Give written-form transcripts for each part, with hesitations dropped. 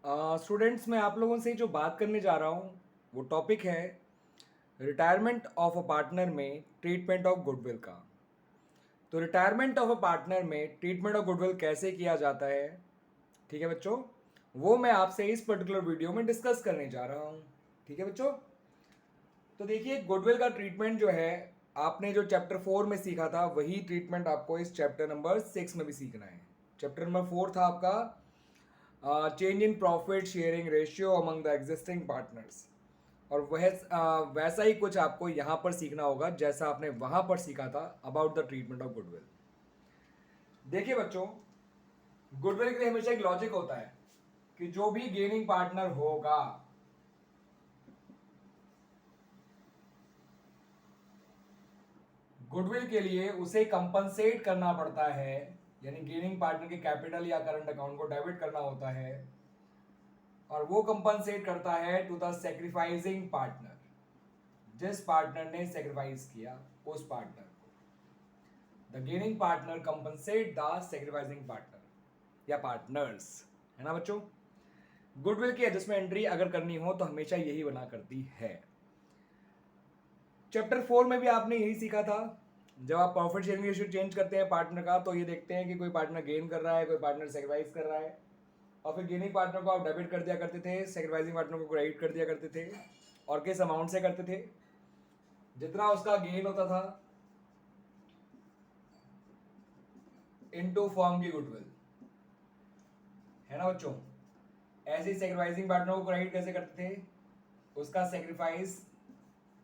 Students, मैं आप लोगों से जो बात करने जा रहा हूँ वो टॉपिक है रिटायरमेंट ऑफ अ पार्टनर में ट्रीटमेंट ऑफ गुडविल का। तो रिटायरमेंट ऑफ अ पार्टनर में ट्रीटमेंट ऑफ गुडविल कैसे किया जाता है, ठीक है बच्चों, वो मैं आपसे इस पर्टिकुलर वीडियो में डिस्कस करने जा रहा हूँ। ठीक है बच्चों, तो देखिए गुडविल का ट्रीटमेंट जो है आपने जो चैप्टर 4 में सीखा था वही ट्रीटमेंट आपको इस चैप्टर नंबर 6 में भी सीखना है। चैप्टर नंबर 4 था आपका change in profit sharing ratio among the existing partners, और वैसा ही कुछ आपको यहाँ पर सीखना होगा जैसा आपने वहाँ पर सीखा था about the treatment of goodwill. देखिए बच्चों, गुडविल के लिए हमेशा एक लॉजिक होता है कि जो भी गेनिंग पार्टनर होगा गुडविल के लिए उसे कंपनसेट करना पड़ता है, यानी गेनिंग पार्टनर के कैपिटल या करंट अकाउंट को डेबिट करना होता है, और वो कंपनसेट करता है टू द सेक्रीफाइसिंग पार्टनर, जिस पार्टनर ने सेक्रीफाइस किया उस पार्टनर को। The gaining partner compensate the sacrificing partner या पार्टनर्स, है ना बच्चों। गुडविल की एडजस्टमेंट एंट्री अगर करनी हो तो हमेशा यही बना करती है। चैप्टर 4 में भी आपने यही सीखा था। जब आप प्रॉफिट शेयरिंग रेशियो चेंज करते हैं पार्टनर का तो ये देखते हैं कि कोई पार्टनर गेन कर रहा है, कोई पार्टनर सेक्रीफाइस कर रहा है, और फिर गेनिंग पार्टनर को आप डेबिट कर दिया करते थे, सेक्रीफाइसिंग पार्टनर को क्रेडिट कर दिया करते थे। और किस अमाउंट से करते थे? जितना उसका गेन होता था इनटू फॉर्म की गुडविल, है ना बच्चों। ऐसे ही सेक्रीफाइसिंग पार्टनर को क्रेडिट कैसे करते थे? उसका सेक्रीफाइस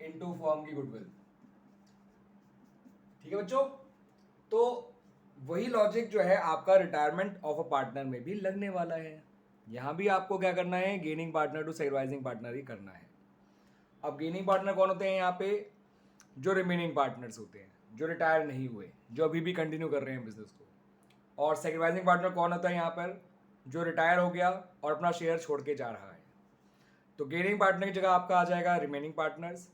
इनटू फॉर्म की गुडविल। ठीक है बच्चों, तो वही लॉजिक जो है आपका रिटायरमेंट ऑफ अ पार्टनर में भी लगने वाला है। यहां भी आपको क्या करना है? Gaining partner to sacrificing partner ही करना है। अब गेनिंग पार्टनर कौन होते हैं यहाँ पे? जो रिमेनिंग पार्टनर्स होते हैं, जो रिटायर नहीं हुए, जो अभी भी कंटिन्यू कर रहे हैं बिजनेस को। और सेक्रीफाइसिंग पार्टनर कौन होता है यहाँ पर? जो रिटायर हो गया और अपना शेयर छोड़ के जा रहा है। तो गेनिंग पार्टनर की जगह आपका आ जाएगा रिमेनिंग पार्टनर्स,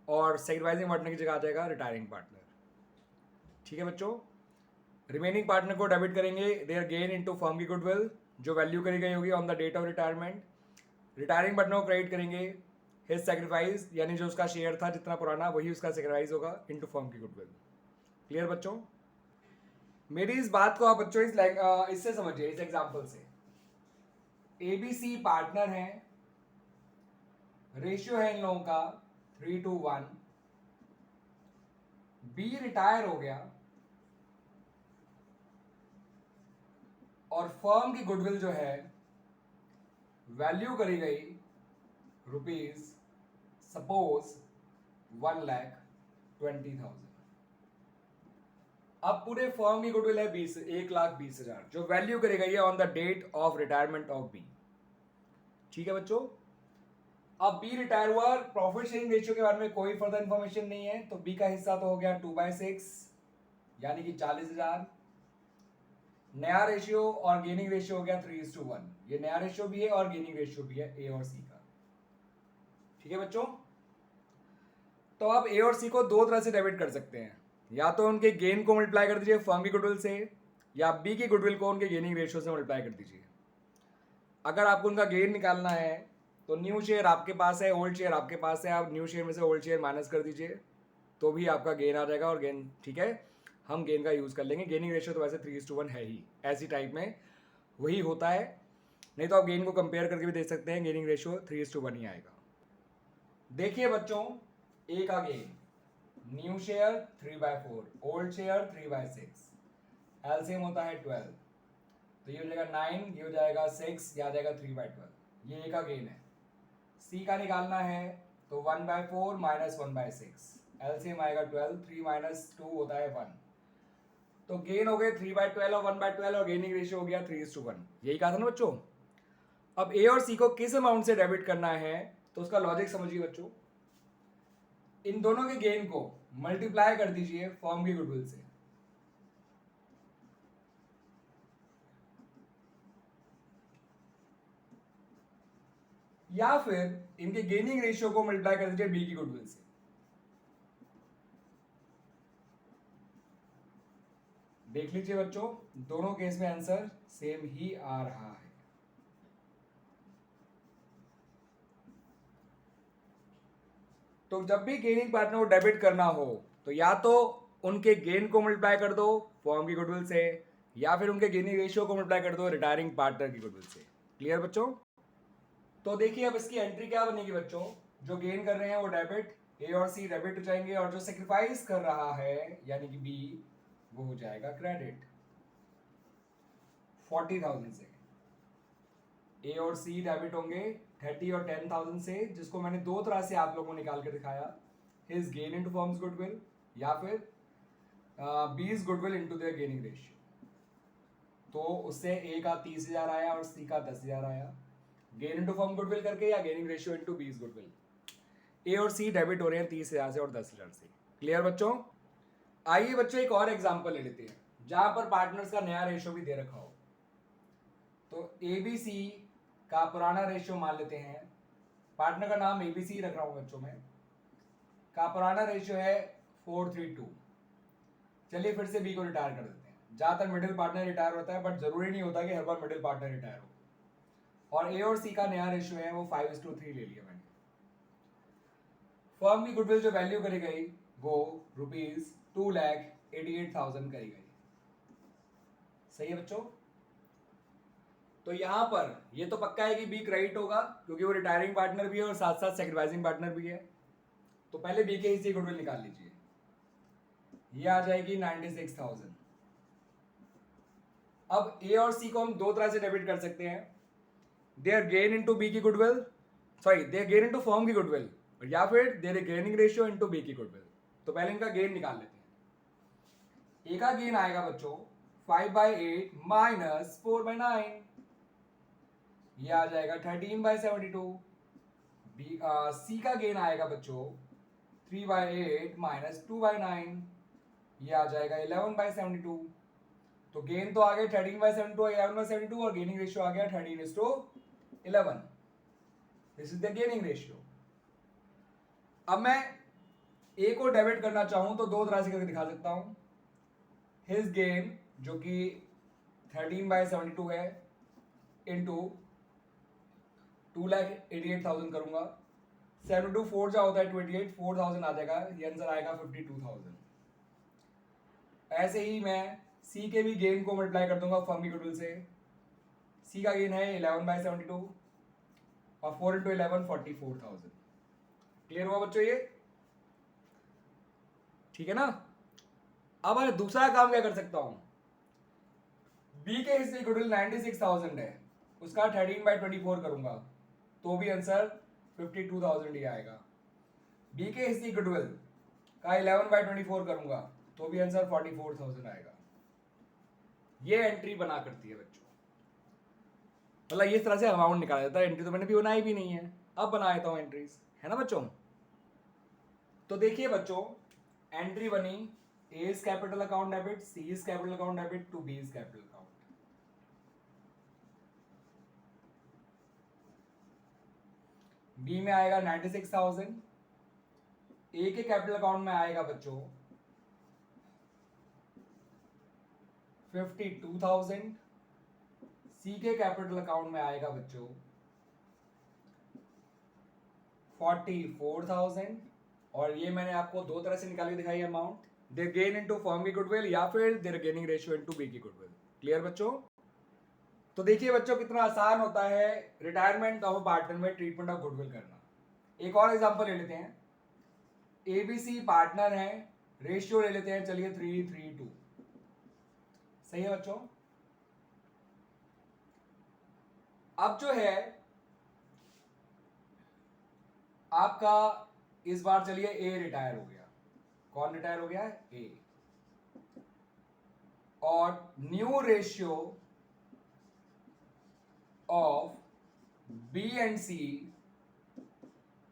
और सेक्रीफाइसिंग पार्टनर की जगह आ जाएगा रिटायरिंग पार्टनर। ठीक है बच्चों, रिमेनिंग पार्टनर को डेबिट करेंगे देयर गेन इनटू फर्म की गुडविल, जो वैल्यू करी गई होगी on the date of retirement. Retiring partner को क्रेडिट करेंगे हिज सेक्रीफाइस, यानी जो उसका शेयर था जितना पुराना वही उसका सेक्रीफाइस होगा इनटू फर्म की गुडविल। क्लियर बच्चों? मेरी इस बात को आप बच्चों इससे समझिए, इस एग्जांपल से। एबीसी पार्टनर हैं, रेशियो है इन लोगों का 3:1। बी रिटायर हो गया और फर्म की गुडविल जो है वैल्यू करी गई रुपीज सपोज 1,20,000। अब पूरे फर्म की गुडविल है 1,20,000, जो वैल्यू करी गई है on the date of retirement of B. ठीक है बच्चों, अब बी रिटायर हुआ, प्रॉफिट शेयरिंग रेशियो के बारे में कोई फर्दर इंफॉर्मेशन नहीं है, तो बी का हिस्सा तो हो गया 2/6 यानी कि 40,000। नया रेशियो और गेनिंग रेशियो हो गया 3:1। ये नया रेशियो भी है और गेनिंग रेशियो भी है ए और सी का। ठीक है बच्चों, तो आप ए और सी को दो तरह से डेबिट कर सकते हैं। या तो उनके गेन को मल्टीप्लाई कर दीजिए फर्म की गुडविल से, या बी की गुडविल को उनके गेनिंग रेशियो से मल्टीप्लाई कर दीजिए। अगर आपको उनका गेन निकालना है तो न्यू शेयर आपके पास है, ओल्ड शेयर आपके पास है, आप न्यू शेयर में से ओल्ड शेयर माइनस कर दीजिए तो भी आपका गेन आ जाएगा। और गेन ठीक है, हम गेन का यूज़ कर लेंगे। गेनिंग रेशियो तो वैसे 3:1 है ही, ऐसी टाइप में वही होता है। नहीं तो आप गेन को कंपेयर करके भी देख सकते हैं, गेनिंग रेशियो 3:1 ही आएगा। देखिए बच्चों, ए का gain new share 3/4, old share 3/6, LCM होता है 12, तो ये हो जाएगा 9, ये हो जाएगा 6, ये आ जाएगा 3/12। ये ए का गेन है। सी का निकालना है तो 1/4 माइनस 1/6, एलसीएम आएगा 12, 3 माइनस 2 होता है 1। तो गेन हो गए 3/12 और 1/12, और गेनिंग रेशियो हो गया 3:1। यही कहा था ना बच्चों। अब ए और सी को किस अमाउंट से डेबिट करना है तो उसका लॉजिक समझिए बच्चों। इन दोनों के गेन को मल्टीप्लाई कर दीजिए फर्म की गुडविल से, या फिर इनके गेनिंग रेशियो को मल्टीप्लाई कर दीजिए बी की गुडविल से। देख लीजिए बच्चों, दोनों केस में आंसर सेम ही आ रहा है। तो जब भी गेनिंग पार्टनर को डेबिट करना हो तो या तो उनके गेन को मल्टीप्लाई कर दो फर्म की गुडविल से, या फिर उनके गेनिंग रेशियो को मल्टीप्लाई कर दो रिटायरिंग पार्टनर की गुडविल से। क्लियर बच्चों? तो देखिए अब इसकी एंट्री क्या बनेगी बच्चों, जो गेन कर रहे हैं वो डेबिट, ए और सी डेबिट हो जाएंगे, और जो सेक्रीफाइस कर रहा है यानी कि बी वो हो जाएगा क्रेडिट 40,000 से। ए और सी डेबिट होंगे 30 और 10,000 से, जिसको मैंने दो तरह से आप लोगों को निकाल के दिखाया, his gain into firms goodwill या फिर बीज goodwill into their gaining ratio. तो उससे ए का 30,000 आया और सी का 10,000 आया, गेन इनटू फर्म गुडविल करके या गेनिंग रेशियो इनटू बीज गुडविल। ए और सी डेबिट हो रहे हैं 30,000 से और 10,000 से। क्लियर बच्चों? आइए बच्चों एक और एग्जांपल ले लेते हैं जहां पर पार्टनर्स का नया रेशियो भी दे रखा हो। तो एबीसी का पुराना रेशियो मान लेते हैं, पार्टनर का नाम एबीसी रख रहा हूं बच्चों में, का पुराना रेशियो है 432। चलिए फिर से बी को रिटायर कर देते हैं। ज्यादातर मिडिल पार्टनर रिटायर होता है, बट जरूरी नहीं होता कि हर बार मिडिल पार्टनर रिटायर हो। और ए और सी का नया रेशियो है वो 5:3 ले लिया मैंने। फर्म की गुडविल जो वैल्यू करी गई वो ₹2,88,000 करी गई। सही है बच्चों? तो यहां पर ये तो पक्का है कि बी क्रेडिट होगा क्योंकि वो रिटायरिंग पार्टनर भी है और साथ साथ सेक्रीफाइसिंग पार्टनर भी है। तो पहले बी के हिस्से की गुडविल निकाल लीजिए, ये आ जाएगी 96,000। अब ए और सी को हम दो तरह से डेबिट कर सकते हैं, देयर गेन इनटू बी की goodwill, sorry their gain into firm की गुडविल, या फिर their gaining ratio into B की गुडविल। तो पहले इनका गेन निकाल लेते हैं। ए का गेन आएगा बच्चों 5/8 माइनस 4/9, ये आ जाएगा 13/72। सी का गेन आएगा बच्चों 3/8 माइनस 2/9, ये आ जाएगा 11/72। तो गेन तो आ गया 13/72 और 11/72 और गेनिंग रेशियो आ गया 13:11। This is the gaining ratio. अब मैं ए को डेबिट करना चाहूं तो दो तरह से करके दिखा सकता हूं। हिज गेन जो कि 13/72 है इंटू 2,88,000 करूंगा, 72 4 जा होता है 28, 4,000 आ जाएगा, ये आंसर आएगा 52,000। ऐसे ही मैं सी के भी गेन को मल्टीप्लाई कर दूंगा फर्म की गुडविल से। सी का गेन है 11/72 और 4 इंटू 11 44,000। क्लियर हुआ बच्चों ये? ठीक है ना? अब मैं दूसरा काम क्या कर सकता हूं, बी के हिस्से की गुडविल 96,000 है, उसका 13/24 करूंगा तो भी आंसर 52,000 ही आएगा। बी के हिस्से की गुडविल का 11/24 करूंगा तो भी आंसर 44,000 आएगा। ये एंट्री बना करती है बच्चों, मतलब इस तरह से अमाउंट निकाला जाता है। एंट्री तो मैंने भी बनाई भी नहीं है, अब बना देता हूं एंट्रीज, है ना बच्चों? तो देखिए बच्चों, एंट्री बनी A is capital account debit, C is capital account debit to B is capital account. B में आएगा 96,000, ए के कैपिटल अकाउंट में आएगा बच्चों 52,000, सी के कैपिटल अकाउंट में आएगा बच्चों 44,000। और ये मैंने आपको दो तरह से निकाल के दिखाई amount, their gain into firm की गुडविल या फिर their gaining ratio into B की गुडविल। क्लियर बच्चों? तो देखिए बच्चों कितना आसान होता है रिटायरमेंट ऑफ पार्टनर में ट्रीटमेंट ऑफ गुडविल करना। एक और एग्जांपल ले लेते हैं, एबीसी पार्टनर है, रेशियो ले लेते हैं चलिए 3:3:2। सही है बच्चों? अब जो है आपका इस बार चलिए ए रिटायर हो गया। कौन रिटायर हो गया है? ए। और new ratio of B and C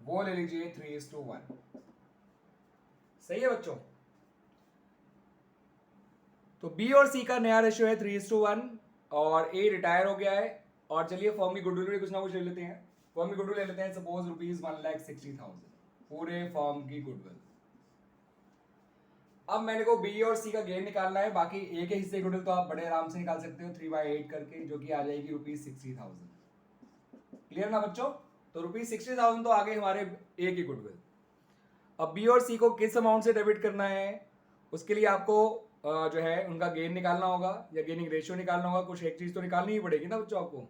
वो ले लीजिए 3:1। सही है बच्चों? तो बी और सी का नया रेशियो है 3:1 और ए रिटायर हो गया है। और चलिए फर्म की गुडविल भी कुछ ना कुछ ले लेते हैं। फर्म की गुडविल ले लेते हैं सपोज ₹1,60,000, पूरे फर्म की गुडविल। अब मैंने को बी और सी का गेन निकालना है, बाकी ए के हिस्से की गुडविल तो आप बड़े आराम से निकाल सकते हो 3/8 करके, जो कि आ जाएगी ₹60,000। क्लियर ना बच्चों? तो ₹60,000 तो आ गए हमारे ए की गुडविल। अब बी और सी को किस अमाउंट से डेबिट करना है, उसके लिए आपको जो है उनका गेन निकालना होगा या गेनिंग रेशियो निकालना होगा, कुछ एक चीज तो निकालनी ही पड़ेगी ना बच्चों आपको।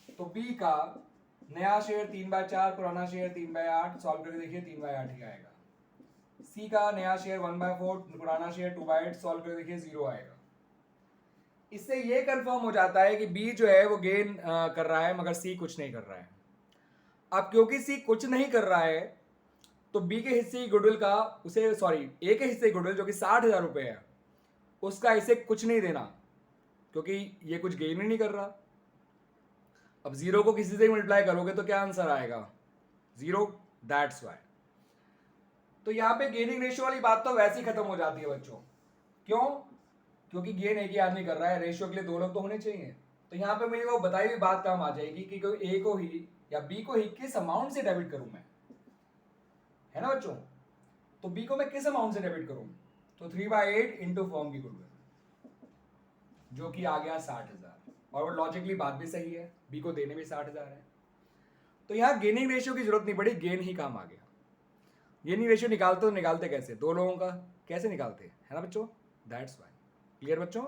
तो बी का नया शेयर 3/4, पुराना शेयर 3/8, सॉल्व करके देखिए 3/8 ही आएगा। सी का नया शेयर 1/4, पुराना शेयर 2/8, सॉल्व करके देखिए 0 आएगा। इससे ये कंफर्म हो जाता है कि बी जो है वो गेन कर रहा है, मगर सी कुछ नहीं कर रहा है। अब क्योंकि सी कुछ नहीं कर रहा है, तो बी के हिस्से की गुडविल का उसे सॉरी ए के हिस्से की गुडविल जो कि 60,000 रुपए है, उसका इसे कुछ नहीं देना, क्योंकि ये कुछ गेन ही नहीं कर रहा। अब 0 को किसी से मल्टीप्लाई करोगे तो क्या आंसर आएगा, 0, दैट्स वाई। तो यहां पे गेनिंग रेशियो वाली बात तो वैसे ही खत्म हो जाती है बच्चों। क्यों? क्योंकि गेन एक ही आदमी कर रहा है, रेशियो के लिए 2 लोग तो होने चाहिए। तो यहाँ पे मेरी वो बताई हुई बात काम आ जाएगी कि कोई ए को ही या बी को ही किस अमाउंट से डेबिट करूं मैं, है ना बच्चों। तो बी को मैं किस अमाउंट से डेबिट करूं, तो 3/8 इंटू फर्म की गुडविल, जो कि आ गया 60,000। और वो लॉजिकली बात भी सही है, बी को देने में 60,000 है। तो यहाँ गेनिंग रेशियो की जरूरत नहीं पड़ी, गेन ही काम आ गया। गेनिंग रेशियो निकालते तो निकालते कैसे, 2 लोगों का कैसे निकालते, है ना बच्चों, दैट्स वाई। क्लियर बच्चों।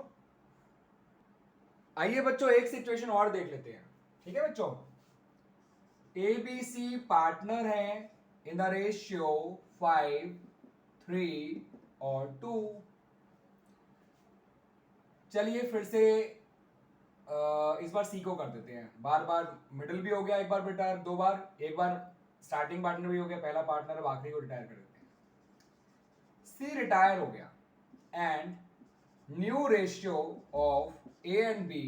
आइए बच्चों एक सिचुएशन और देख लेते हैं, ठीक है बच्चों। ए बी सी पार्टनर हैं इन द रेशियो 5, 3 और 2। चलिए फिर से इस बार सी को कर देते हैं, बार बार मिडिल भी हो गया, एक बार रिटायर, 2 बार, एक बार स्टार्टिंग पार्टनर भी हो गया, पहला पार्टनर, अब आखिरी को रिटायर कर देते हैं। सी रिटायर हो गया and new ratio of A and B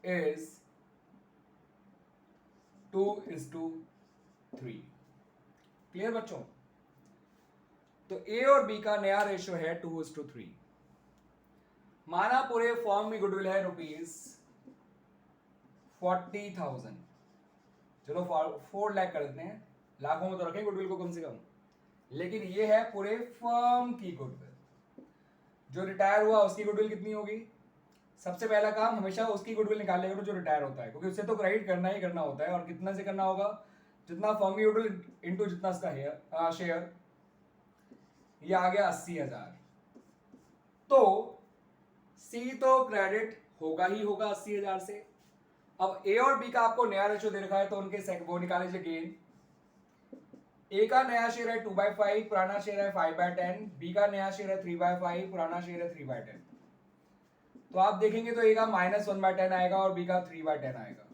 is 2:3। Clear बच्चों। तो ए और बी का नया रेशियो है 2:3। माना पूरे फॉर्म में गुडविल है ₹40,000, चलो 4 लाख कर देते हैं, लाखों में तो रखें गुडविल को कम से कम, लेकिन ये है पूरे फर्म की गुडविल। जो रिटायर हुआ उसकी गुडविल कितनी होगी, सबसे पहला काम हमेशा उसकी गुडविल निकालने का जो रिटायर होता है, क्योंकि उससे तो क्रेडिट करना ही करना होता है। और कितना से करना होगा, जितना फर्म की गुडविल इंटू जितना उसका शेयर, ये आ गया 80,000। तो सी तो क्रेडिट होगा ही होगा 80,000 से। अब ए और बी का आपको नया रेशियो दे रखा है, तो उनके वो निकाले लीजिए गेन। ए का नया शेयर है 2/5, पुराना शेयर है 5/10, बी का नया शेयर है 3/5, पुराना शेयर है 3/10। तो आप देखेंगे तो ए का -1/10 आएगा और बी का 3/10 आएगा।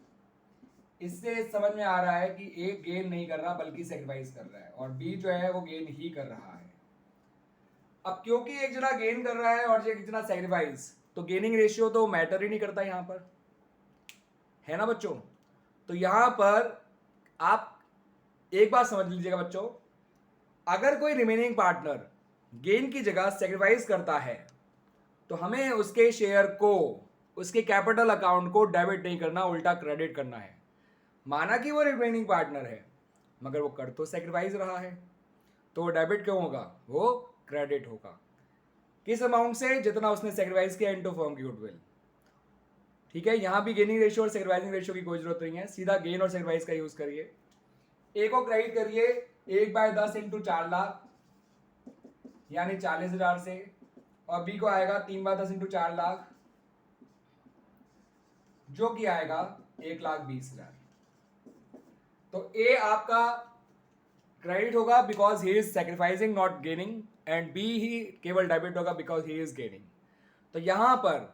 इससे समझ में आ रहा है कि ए गेन नहीं कर रहा बल्कि सेक्रीफाइस कर रहा है, और बी जो है वो गेन ही कर रहा है। अब क्योंकि एक जना गेन कर रहा है और एक जना सेक्रीफाइस, तो गेनिंग रेशियो तो मैटर ही नहीं करता यहां पर, है ना बच्चों। तो यहां पर आप एक बात समझ लीजिएगा बच्चों, अगर कोई रिमेनिंग पार्टनर गेन की जगह सेक्रीफाइस करता है, तो हमें उसके शेयर को, उसके कैपिटल अकाउंट को डेबिट नहीं करना, उल्टा क्रेडिट करना है। माना कि वो रिमेनिंग पार्टनर है, मगर वो कर तो सेक्रीफाइस रहा है, तो वो डेबिट क्यों होगा, वो क्रेडिट होगा। किस अमाउंट से, जितना उसने सेक्रीफाइस किया इनटू फर्म की गुडविल। ठीक है, यहां भी गेनिंग रेशियो और सेक्रीफाइसिंग रेशियो की कोई जरूरत नहीं है, सीधा गेन और सेक्रीफाइस का यूज करिए। ए को क्रेडिट करिए 1/10 इंटू 4 लाख, यानी 40,000 से, और बी को आएगा 3/10 इंटू 4 लाख, जो कि आएगा 1,20,000। तो ए आपका क्रेडिट होगा because he is sacrificing not gaining, and B ही केवल डेबिट होगा बिकॉज ही इज गेनिंग। तो यहां पर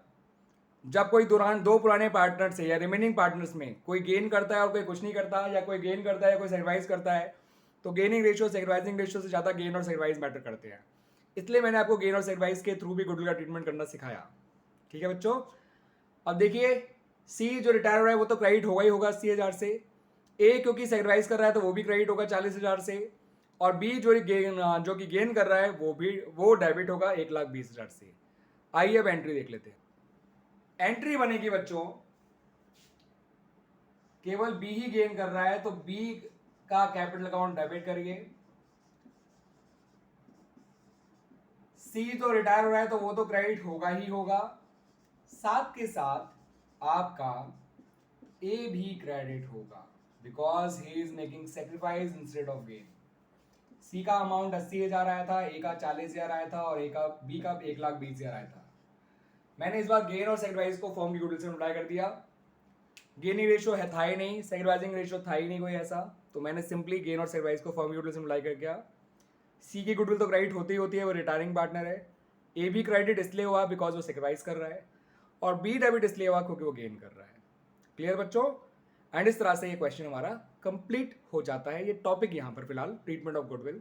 जब कोई दो पुराने पार्टनर से या रिमेनिंग पार्टनर्स में कोई गेन करता है और कोई कुछ नहीं करता, या कोई गेन करता है या कोई सेक्रीफाइस करता है, तो गेनिंग रेशियो सेक्रीफाइसिंग रेशियो से ज़्यादा गेन और सेक्रीफाइस मैटर करते हैं। इसलिए मैंने आपको गेन और सेक्रीफाइस के थ्रू भी गुडविल का ट्रीटमेंट करना सिखाया। ठीक है बच्चों। अब देखिए सी जो रिटायर हो रहा है वो तो क्रेडिट होगा ही होगा 80,000 से, ए क्योंकि सेक्रीफाइस कर रहा है तो वो भी क्रेडिट होगा 40,000 से, और बी जो कि गेन कर रहा है वो डेबिट होगा 1,20,000 से। आइए अब एंट्री देख लेते हैं। एंट्री बनेगी बच्चों, केवल बी ही गेन कर रहा है तो बी का कैपिटल अकाउंट डेबिट करिए, सी तो रिटायर हो रहा है तो वो तो क्रेडिट होगा ही होगा, साथ के साथ आपका ए भी क्रेडिट होगा because he is making sacrifice instead of gain. C का अमाउंट 80,000 आया था, ए का 40,000 आया था और बी का 1,20,000 आया था। मैंने इस बार गेन और सेक्रीफाइस को फर्म की गुडविल से मल्टीप्लाई कर दिया। गेनिंग रेशियो है था ही नहीं, सेक्रीफाइसिंग रेशियो था ही नहीं कोई ऐसा, तो मैंने सिंपली गेन और सेक्रीफाइस को फर्म की गुडविल से मल्टीप्लाई कर दिया। सी की गुडविल तो क्रेडिट होती ही होती है, वो रिटायरिंग पार्टनर है। ए भी क्रेडिट इसलिए हुआ बिकॉज वो सेक्रीफाइस कर रहा है, और बी डेबिट इसलिए हुआ क्योंकि वो गेन कर रहा है। क्लियर बच्चों? एंड इस तरह से ये क्वेश्चन हमारा कंप्लीट हो जाता है। ये टॉपिक यहाँ पर फिलहाल ट्रीटमेंट ऑफ गुडविल।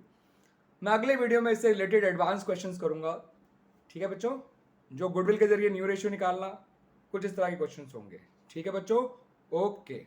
मैं अगले वीडियो में इससे रिलेटेड एडवांस क्वेश्चंस करूंगा। ठीक है बच्चों, जो गुडविल के जरिए न्यू रेशियो निकालना, कुछ इस तरह के क्वेश्चंस होंगे। ठीक है बच्चों, ओके।